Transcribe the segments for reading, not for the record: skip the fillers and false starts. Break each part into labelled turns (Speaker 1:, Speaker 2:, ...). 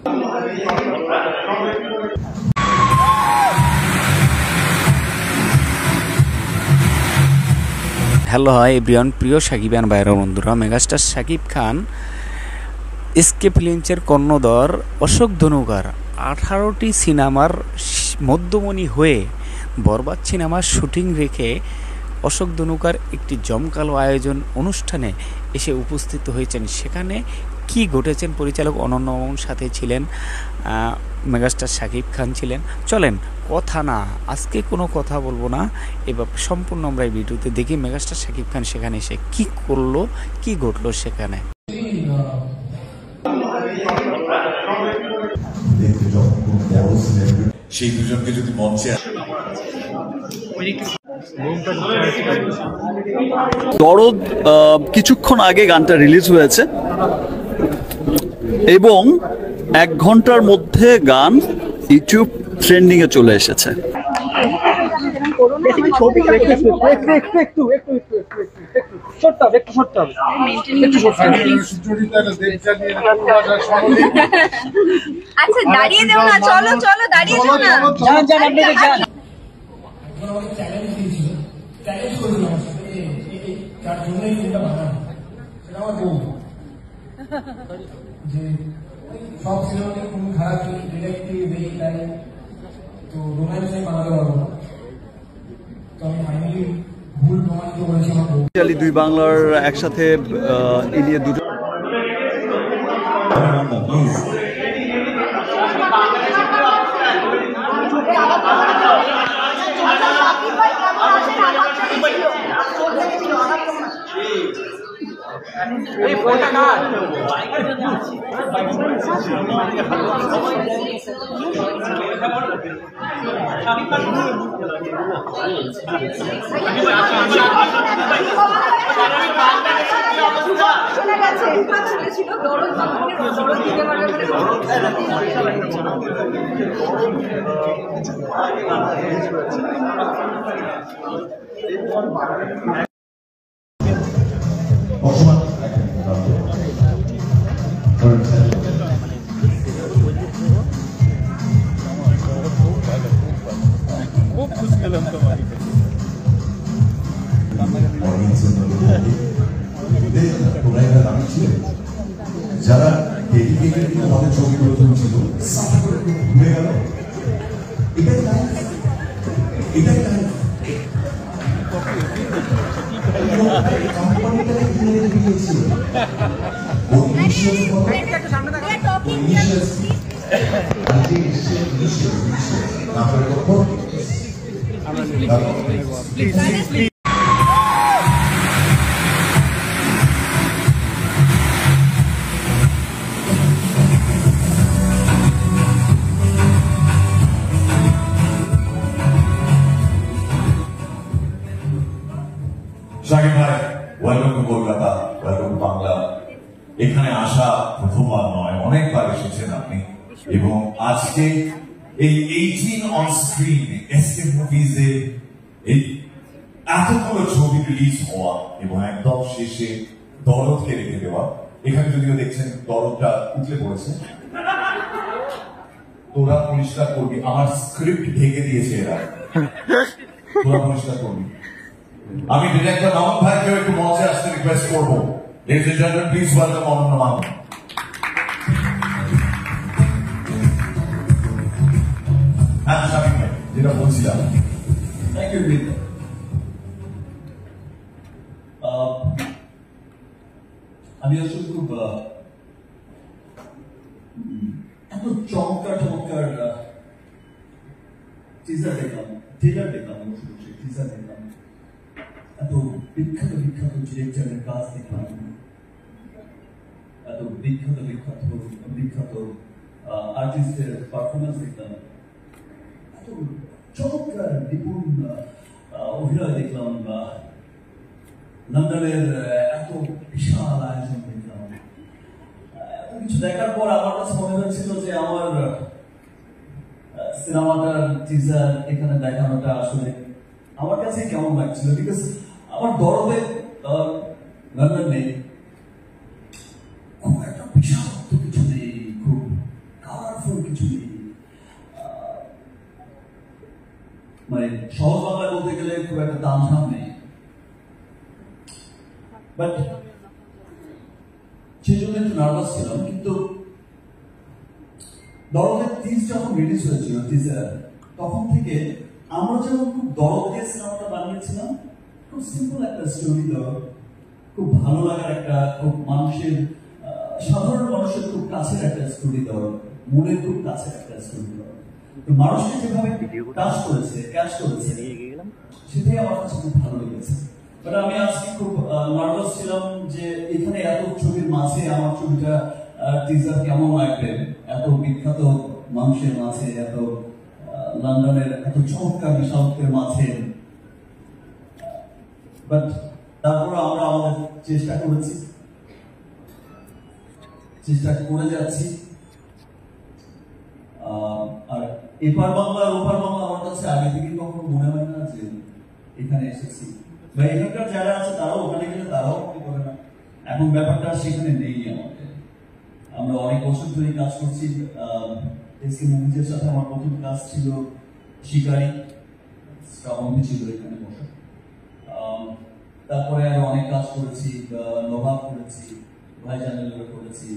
Speaker 1: Hello hi everyone, প্রিয় সাকিবান ভাইয়ের বন্ধুরা, মেগাস্টার শাকিব খান এসকে ফিল্মসের কর্ণধর অশোক ধনুকার 18টি সিনেমার মধ্যমণি হয়ে বরবাদ সিনেমার শুটিং রেখে অশোক ধনুকার একটি জমকালো আয়োজন অনুষ্ঠানে এসে উপস্থিত হয়েছেন। সেখানে কি ঘটেছেন, পরিচালক অনন্য মামুন সাথে ছিলেন, মেগাস্টার শাকিব খান ছিলেন। চলেন, কথা না, আজকে কোনো কথা বলবো না, এবার সম্পূর্ণ আমরা এই ভিডিওতে দেখি মেগাস্টার শাকিব খান সেখানে এসে কি করলো, কি ঘটলো সেখানে।
Speaker 2: সেই দুজনকে যদি মঞ্চে
Speaker 3: দরদ কিছুক্ষণ আগে গানটা রিলিজ হয়েছে এবং 1 ঘন্টার মধ্যে গান ইউটিউব ট্রেন্ডিং এ চলে এসেছে।
Speaker 4: আচ্ছা দাঁড়িয়ে দেও না, চলো চলো দাঁড়িয়ে দেও না, যান যান আপনাদের যান। চ্যালেঞ্জ করলাম যার জন্যই এটা বানানো, সেটা আমার বউ, যে সব সিনেমাতে খুব খারাপ ডিরেক্টলি দেই তাই তো রোম্যান্সে বানাতে পারবো না, তো আমি ফাইনালি ভুল প্রমাণিত করেছি আমার বউ।
Speaker 3: দুই বাংলার একসাথে এই নিয়ে দুটো
Speaker 2: যারা ডেডিকেটেড আমাদের ছবিগুলো তুলছিল ঘুরে গেল, এটাই লাইফ, এটাই লাইফ। কোম্পানিটাকে কিনে দিয়েছিল শাকিব ভাই, welcome to Kolkata, welcome to Bangla. এখানে আসা প্রথমবার নয়, অনেকবার এসেছেন আপনি, এবং আজকে এই 18 অন স্ক্রিন এসকে মুভিজে এই এতগুলো ছবি রিলিজ হওয়া এবং একদম শেষে দরদকে রেখে দেওয়া। এখানে যদিও দেখছেন দরদটা উঠলে পড়েছে, তোরা পরিষ্কার করবি, আমার স্ক্রিপ্ট ঢেকে দিয়েছে এরা, তোরা পরিষ্কার করবি। আমি ডিরেক্টর মামুন ভাইকে একটু মঞ্চে আসতে রিকোয়েস্ট করবো। Ladies and gentlemen, please welcome অনন্য মামুন। হ্যাঁ শাকিব ভাই, যেটা বলছিলাম,
Speaker 3: থ্যাংক ইউ। আমি আসলে খুব এত চমৎকার চমৎকার টিজার দেখলাম, ট্রেলার দেখলাম, অবশ্যই টিজার দেখলাম, এত বিখ্যাত বিখ্যাত ডিরেক্টরের কাজ দেখলাম, এত বিখ্যাত বিখ্যাত বিখ্যাত আর্টিস্টের পারফরমেন্স দেখলাম, এত চমৎকার নিপুণ অভিনয় দেখলাম, লন্ডনের এত বিশাল আয়োজন দেখলাম। এত কিছু দেখার পর আমার কাছে মনে হয়েছিল যে আমার সিনেমাটার টিজার এখানে দেখানোটা আসলে আমার কাছে কেমন লাগছিল, বিকজ আমার দরদে লন্ডন নেই, খুব একটা বিশাল কিছু নেই, খুব মানে সহজ বাংলায় বলতে গেলে খুব একটা দাম ঝাম নেই, বাট সেই জন্য একটু নার্ভাস ছিলাম। কিন্তু দরদের 30 যখন রিলিজ হয়েছিল টিজার, তখন থেকে আমরা যখন খুব দরদ দিয়ে সিনেমাটা বানিয়েছিলাম, খুব সিম্পল একটা স্টোরি, খুব ভালো লাগার একটা, খুব মানুষের সাধারণ মানুষের খুব কাছের একটা স্টোরি দেওয়া, মনের খুব কাছের একটা স্টোরি দেওয়া। তো মানুষকে যেভাবে টাচ করেছে, ক্যাচ করেছে, সেটাই আমার কাছে খুব ভালো লেগেছে। বাট আমি আজকে খুব নার্ভাস ছিলাম যে এখানে এত ছবির মাঝে আমার ছবিটা টিজার কেমন লাগবে, এত বিখ্যাত মানুষের মাঝে, এত লন্ডনের এত চমৎকার বিশালকের মাঝে। বাট তারপরে আমরা আমাদের চেষ্টা করেছি, চেষ্টা করে যাচ্ছি। আর এপার বাংলা আর ওপার বাংলা আমার কাছে আগে থেকে কখনো মনে হয় না যে এখানে এসেছি, বা এখানকার যারা আছে তারাও ওখানে গেলে তারাও মনে করে না। এখন ব্যাপারটা সেখানে নেই আমাদের। আমরা অনেক বছর ধরে কাজ করছি। এসকে মুভিজের সাথে আমার প্রথম কাজ ছিল শিকারি, শ্রাবন্তী ছিল এখানে বসে। তারপরে আরো অনেক কাজ করেছি, নবাব করেছি, ভাইজানের করেছি,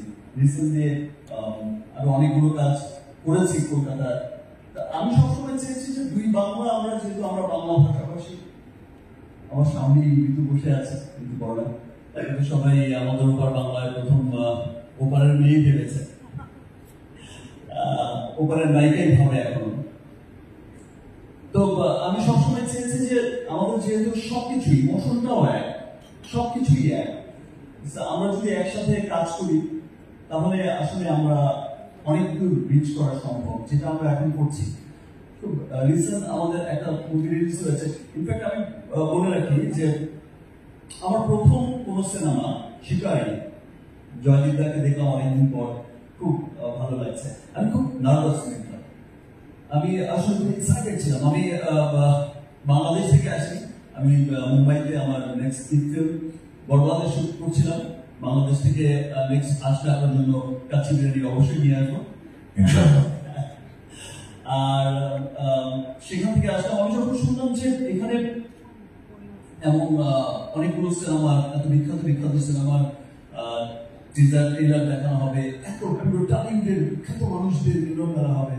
Speaker 3: রিসেন্টলি আরো অনেকগুলো কাজ করেছি কলকাতায়। আমি সবসময় চেয়েছি যে দুই বাংলা, আমরা যেহেতু আমরা বাংলা ভাষাভাষী, আমার সামনে ঋতু বসে আছে, ঋতু পড়া, সবাই আমাদের ওপার বাংলায় প্রথম ওপারের মেয়ে ভেবেছে, ওপারের নায়িকাই ভাবে এখন। তো আমি সবসময় চেয়েছি যে আমাদের যেহেতু সবকিছুই, মোশনটাও এক, সবকিছুই এক, আমরা যদি একসাথে কাজ করি তাহলে আসলে আমরা অনেক দূর রিচ করা সম্ভব, যেটা আমরা এখন করছি। খুব রিসেন্ট আমাদের একটা মুভি রিলিজ হয়েছে। ইনফ্যাক্ট আমি বলে রাখি যে আমার প্রথম কোন সিনেমা শিকারি, জয়দীপ দাকে দেখলাম অনেকদিন পর, খুব ভালো লাগছে। আমি খুব নার্ভাস ছিলাম, আমি আসলে খুব এক্সাইটেড ছিলাম। আমি বাংলাদেশ থেকে আসি, আমি মুম্বাইতে আমার নেক্সট ফিল্ম বড়বাজারে শুট করছিলাম। বাংলাদেশ থেকে নেক্সট আসলে আপনার জন্য কাচ্চি বিরিয়ানি অবশ্যই নিয়ে আসবো। আর সেখান থেকে আসলাম, আমি যখন শুনলাম যে এখানে এমন অনেকগুলো সিনেমা, এত বিখ্যাত বিখ্যাত সিনেমার টিজার ট্রেলার দেখানো হবে, এত পুরো ট্যালেন্টেড বিখ্যাত মানুষদের মিলন করা হবে,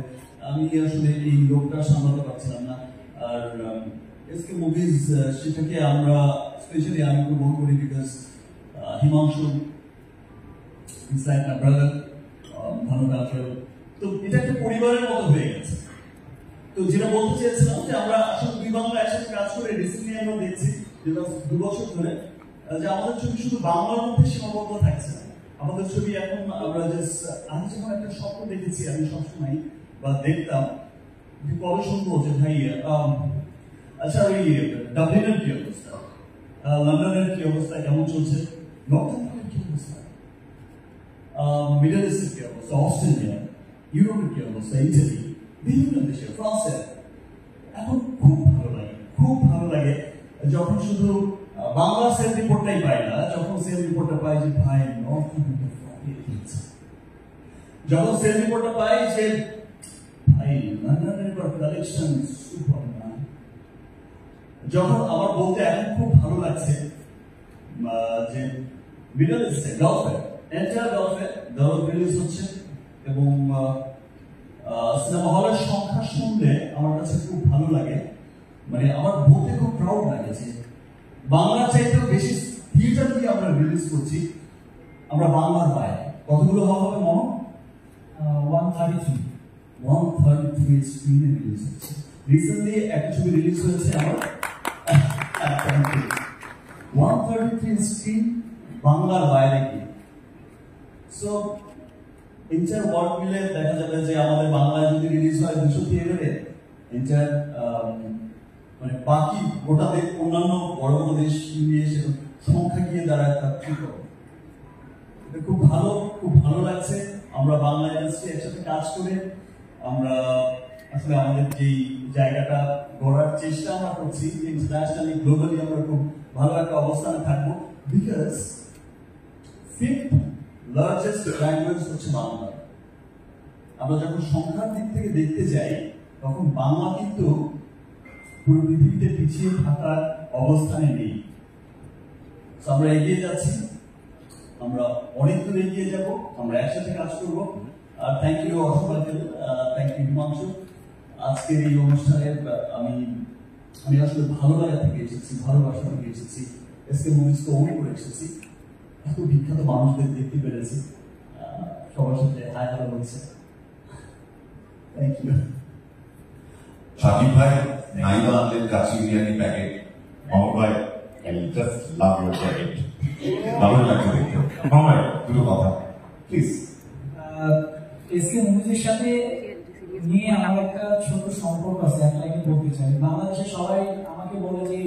Speaker 3: আমি আসলে এই লোকটা সামলাতে পারছিলাম না। আর এসকে মুভিজ সেটাকে আমরা স্পেশালি আমি খুব মনে করি, because Himanshu is like my brother, ভালো কাজের, তো এটা একটা পরিবারের মতো হয়ে গেছে। তো যেটা বলতে চেয়েছিলাম যে আমরা আসলে দুই বাংলা একসাথে কাজ করে রিসেন্টলি আমরা দেখছি যে 2 বছর ধরে যে আমাদের ছবি শুধু বাংলার মধ্যে সীমাবদ্ধ থাকছে না। আমাদের ছবি এখন আমরা জাস্ট, আমি যখন একটা স্বপ্ন দেখেছি, আমি সবসময় বা দেখতাম যে কবে শুনবো যে ভাই আচ্ছা ওই ডাবলিনের কি অবস্থা, লন্ডনের কি অবস্থা, কেমন চলছে, নর্থ আমেরিকার কি অবস্থা, মিডল ইস্টের কি অবস্থা, অস্ট্রেলিয়া, ইউরোপের কি অবস্থা, ইটালি, বিভিন্ন দেশে, ফ্রান্সে। এখন খুব ভালো লাগে, খুব ভালো লাগে যখন শুধু বাংলা সেল রিপোর্টটাই পাই না, যখন সেল রিপোর্টটা পাই যে ভাই নর্থ আমেরিকা, যখন সেল রিপোর্টটা পাই যে ভাই লন্ডনের কালেকশন সুপার ম্যান, যখন আমার বলতে এখন খুব ভালো লাগছে যে মিডল ইস্টে গল্ফে, এন্টার গল্ফে দরদ রিলিজ হচ্ছে, এবং সিনেমা হলের সংখ্যা শুনলে আমার কাছে খুব ভালো লাগে। মানে আমার বলতে খুব প্রাউড লাগে যে বাংলার চাইতেও বেশি থিয়েটার দিয়ে আমরা রিলিজ করছি। আমরা বাংলার বাইরে কতগুলো হল হবে মনে 133 স্ক্রিনে রিলিজ হচ্ছে। রিসেন্টলি একটা ছবি রিলিজ হয়েছে আমার 133 স্ক্রিন বাংলার বাইরে কি। সো ইন্টার ওয়ার্ল্ড মিলে দেখা যাবে যে আমাদের বাংলায় যদি রিলিজ হয় 200 থিয়েটারে, ইন্টার মানে বাকি গোটা দেশ, অন্যান্য বড় বড় দেশ নিয়ে সেটা সংখ্যা গিয়ে দাঁড়ায় তার ঠিক হবে। এটা খুব ভালো লাগছে। আমরা বাংলা ইন্ডাস্ট্রি একসাথে কাজ করে আমরা আসলে আমাদের যে জায়গাটা গড়ার চেষ্টা আমরা করছি, ইন্টারন্যাশনালি গ্লোবালি আমরা খুব ভালো একটা অবস্থানে থাকবো, বিকজ 5th লার্জেস্ট ল্যাঙ্গুয়েজ হচ্ছে বাংলা। আমরা যখন সংখ্যার দিক থেকে দেখতে যাই তখন বাংলা কিন্তু পুরো পৃথিবীতে পিছিয়ে থাকার অবস্থানে নেই। তো আমরা এগিয়ে যাচ্ছি, আমরা অনেক দূর এগিয়ে যাব, আমরা একসাথে কাজ করবো। আর থ্যাংক ইউ অসংখ্য, থ্যাংক ইউ হিমাংশু। আজকের এই অনুষ্ঠানে আমি আসলে ভালো লাগা থেকে এসেছি, ভালোবাসা থেকে এসেছি, এসকে মুভিজকে অনেক করে এসেছি, এত বিখ্যাত মানুষদের দেখতে পেরেছি, সবার সাথে হাই হ্যালো হচ্ছে। Thank you.
Speaker 2: শাকিব ভাই, নাইবা আনলেন কাশি বিরিয়ানি প্যাকেট। মামুন ভাই, I just love your jacket. ভালো লাগছে দেখতে। মামুন ভাই, দুটো কথা প্লিজ।
Speaker 4: এসকে মুভিজের সাথে নিয়ে আমার একটা ছোট সম্পর্ক আছে, এক লাইনে বলতে চাই। বাংলাদেশে সবাই আমাকে বলে যে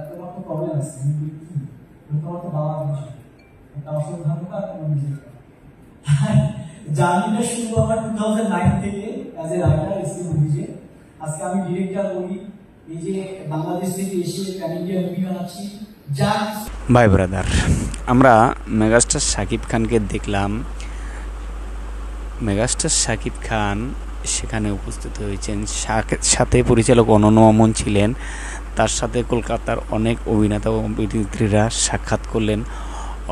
Speaker 4: তোমার তো প্রবলেম আছে, তোমার তো বাবা আছে, একটা অসাধারণ তোমার নিজের জার্নিটা শুরু আমার 2009 থেকে অ্যাজ এ রাইটার এসকে মুভিজে। আজকে আমি ডিরেক্টর বলি, এই যে বাংলাদেশ থেকে এসে প্যান ইন্ডিয়া মুভি বানাচ্ছি।
Speaker 1: ভাই ব্রাদার, আমরা মেগাস্টার শাকিব খানকে দেখলাম। মেগাস্টার শাকিব খান সেখানে উপস্থিত হয়েছেন, সাথে পরিচালক অনন্য মামুন ছিলেন, তার সাথে কলকাতার অনেক অভিনেতা ও অভিনেত্রীরা সাক্ষাৎ করলেন।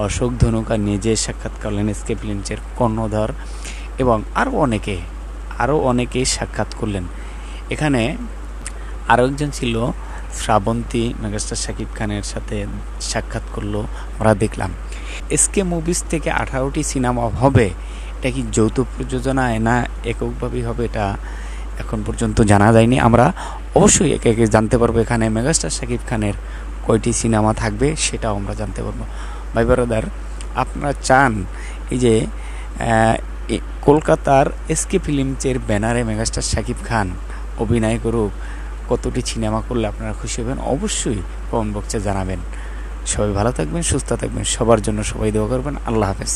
Speaker 1: অশোক ধনুকা নিজে সাক্ষাৎ করলেন, এসকে ফিল্মসের কর্ণধার, এবং আরও অনেকে সাক্ষাৎ করলেন। এখানে আরও একজন ছিল শ্রাবন্তী, মেগাস্টার শাকিব খানের সাথে সাক্ষাৎ করলো, আমরা দেখলাম। এসকে মুভিজ থেকে 18টি সিনেমা হবে, এটা কি যৌথ প্রযোজনায় না এককভাবেই হবে, এটা এখন পর্যন্ত জানা যায়নি। আমরা অবশ্যই একে একে জানতে পারবো এখানে মেগাস্টার শাকিব খানের কয়টি সিনেমা থাকবে, সেটাও আমরা জানতে পারবো। ভাই ব্রাদার, আপনারা চান এই যে কলকাতার এসকে ফিল্মসের ব্যানারে মেগাস্টার শাকিব খান অভিনয় করুক, কতটি সিনেমা করলে আপনারা খুশি হবেন, অবশ্যই কমেন্ট বক্সে জানাবেন। সবাই ভালো থাকবেন, সুস্থ থাকবেন, সবার জন্য সবাই দোয়া করবেন। আল্লাহ হাফেজ।